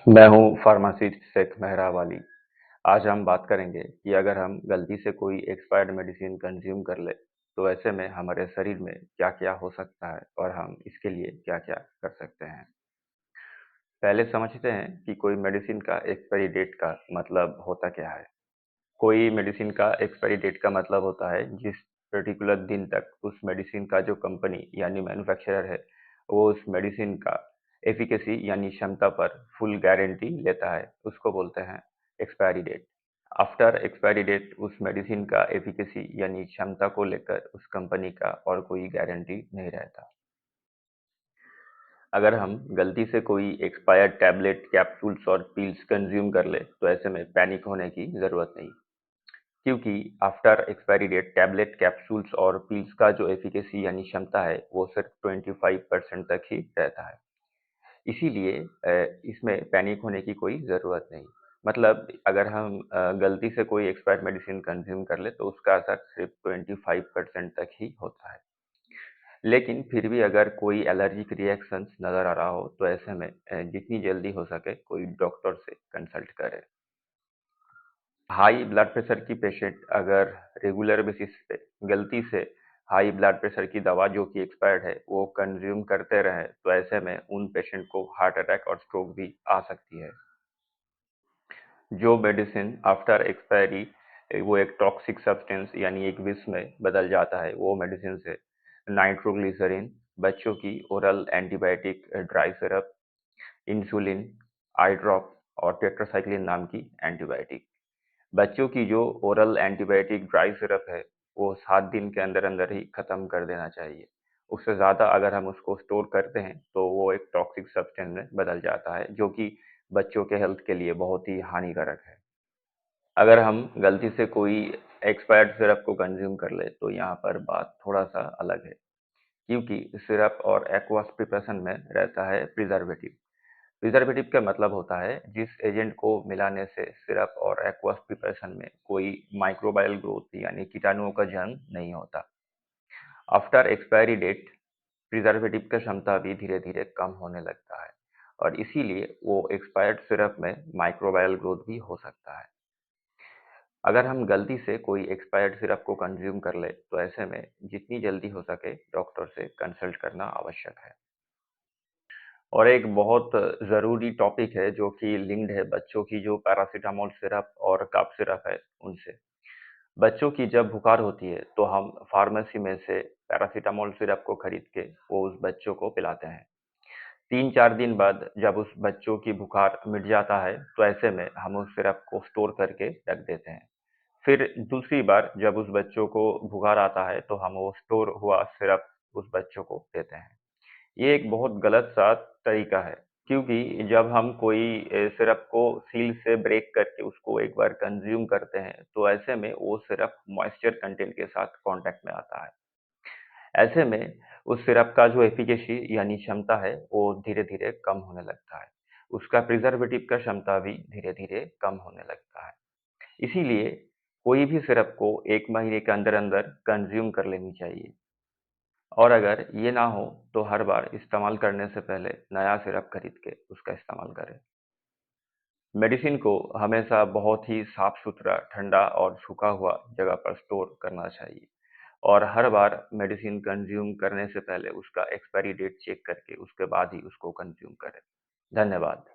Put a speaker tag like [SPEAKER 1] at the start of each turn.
[SPEAKER 1] मैं हूँ फार्मासिस्ट शेख मेहरावाली। आज हम बात करेंगे कि अगर हम गलती से कोई एक्सपायर्ड मेडिसिन कंज्यूम कर ले, तो ऐसे में हमारे शरीर में क्या-क्या हो सकता है और हम इसके लिए क्या-क्या कर सकते हैं। पहले समझते हैं कि कोई मेडिसिन का एक्सपायरी डेट का मतलब होता क्या है। कोई मेडिसिन का एक्सपायरी डेट का मतलब होता है जिस पर्टिकुलर दिन तक उस मेडिसिन का जो कंपनी यानी मैन्युफैक्चरर है, वो उस मेडिसिन का एफिकेसी यानी क्षमता पर फुल गारंटी लेता है, उसको बोलते हैं expiry date. After expiry date उस मेडिसिन का एफिकेसी यानी क्षमता को लेकर उस कंपनी का और कोई गारंटी नहीं रहता। अगर हम गलती से कोई एक्सपायर्ड टैबलेट, कैप्सूल्स और पिल्स कंज्यूम कर ले, तो ऐसे में पैनिक होने की ज़रूरत नहीं। क्योंकि after expiry date tablet, capsules और पिल्स का जो एफिकेसी यानी क्षमता है, वो सिर्फ 25% तक ही रहता है। इसीलिए इसमें पैनिक होने की कोई ज़रूरत नहीं। मतलब अगर हम गलती से कोई एक्सपायर्ड मेडिसिन कंज़्यूम कर लें, तो उसका असर सिर्फ 25% तक ही होता है। लेकिन फिर भी अगर कोई एलर्जिक रिएक्शंस नज़र आ रहा हो, तो ऐसे में जितनी जल्दी हो सके कोई डॉक्टर से कंसल्ट करें। हाई ब्लड प्रेशर की पेशेंट अगर रेगुलर बेसिस पे गलती से हाई ब्लड प्रेशर की दवा जो कि एक्सपायर्ड है वो कंज्यूम करते रहे, तो ऐसे में उन पेशेंट को हार्ट अटैक और स्ट्रोक भी आ सकती है। जो मेडिसिन आफ्टर एक्सपायरी वो एक टॉक्सिक सब्सटेंस यानी एक विष में बदल जाता है, वो मेडिसिन से नाइट्रोग्लिसरीन, बच्चों की oral antibiotic dry syrup, insulin, eye drop और टेट्रासाइक्लिन नाम की एंटीबायोटिक। बच्चों की जो ओरल एंटीबायोटिक ड्राई सिरप है, वो 7 दिन के अंदर-अंदर ही खत्म कर देना चाहिए। उससे ज़्यादा अगर हम उसको स्टोर करते हैं, तो वो एक टॉक्सिक सब्सटेंस में बदल जाता है, जो कि बच्चों के हेल्थ के लिए बहुत ही हानिकारक है। अगर हम गलती से कोई एक्सपायर्ड सिरप को कंज़्यूम कर लें, तो यहाँ पर बात थोड़ा-सा अलग है, क्योंकि सिरप और एक्वस प्रिपरेशन में रहता है प्रिजर्वेटिव। प्रिजर्वेटिव का मतलब होता है जिस एजेंट को मिलाने से सिरप और एक्वस प्रिपरेशन में कोई माइक्रोबायल ग्रोथ यानी कीटाणुओं का जन्म नहीं होता। आफ्टर एक्सपायरी डेट प्रिजर्वेटिव का क्षमता भी धीरे धीरे कम होने लगता है, और इसीलिए वो एक्सपायर्ड सिरप में माइक्रोबायल ग्रोथ भी हो सकता है। अगर हम गलती से कोई एक्सपायर्ड सिरप को कंज्यूम कर ले, तो ऐसे में जितनी जल्दी हो सके डॉक्टर से कंसल्ट करना आवश्यक है। और एक बहुत ज़रूरी टॉपिक है जो कि लिंक्ड है बच्चों की जो पैरासिटामोल सिरप और कफ सिरप है उनसे। बच्चों की जब बुखार होती है, तो हम फार्मेसी में से पैरासिटामोल सिरप को खरीद के वो उस बच्चों को पिलाते हैं। 3-4 दिन बाद जब उस बच्चों की बुखार मिट जाता है, तो ऐसे में हम उस सिरप को स्टोर करके रख देते हैं। फिर दूसरी बार जब उस बच्चों को बुखार आता है, तो हम वो स्टोर हुआ सिरप उस बच्चों को देते हैं। ये एक बहुत गलत सा तरीका है, क्योंकि जब हम कोई सिरप को सील से ब्रेक करके उसको एक बार कंज़्यूम करते हैं, तो ऐसे में वो सिरप मॉइस्चर कंटेंट के साथ कॉन्टैक्ट में आता है। ऐसे में उस सिरप का जो एफ़िकेसी यानी क्षमता है, वो धीरे-धीरे कम होने लगता है। उसका प्रिज़र्वेटिव का क्षमता भी धीरे-धीरे कम होने लगता है। इसीलिए कोई भी सिरप को 1 महीने के अंदर-अंदर कंज़्यूम कर लेनी चाहिए। और अगर ये ना हो, तो हर बार इस्तेमाल करने से पहले नया सिरप खरीद के उसका इस्तेमाल करें। मेडिसिन को हमेशा बहुत ही साफ-सुथरा, ठंडा और सूखा हुआ जगह पर स्टोर करना चाहिए, और हर बार मेडिसिन कंज़्यूम करने से पहले उसका एक्सपायरी डेट चेक करके उसके बाद ही उसको कंज़्यूम करें। धन्यवाद।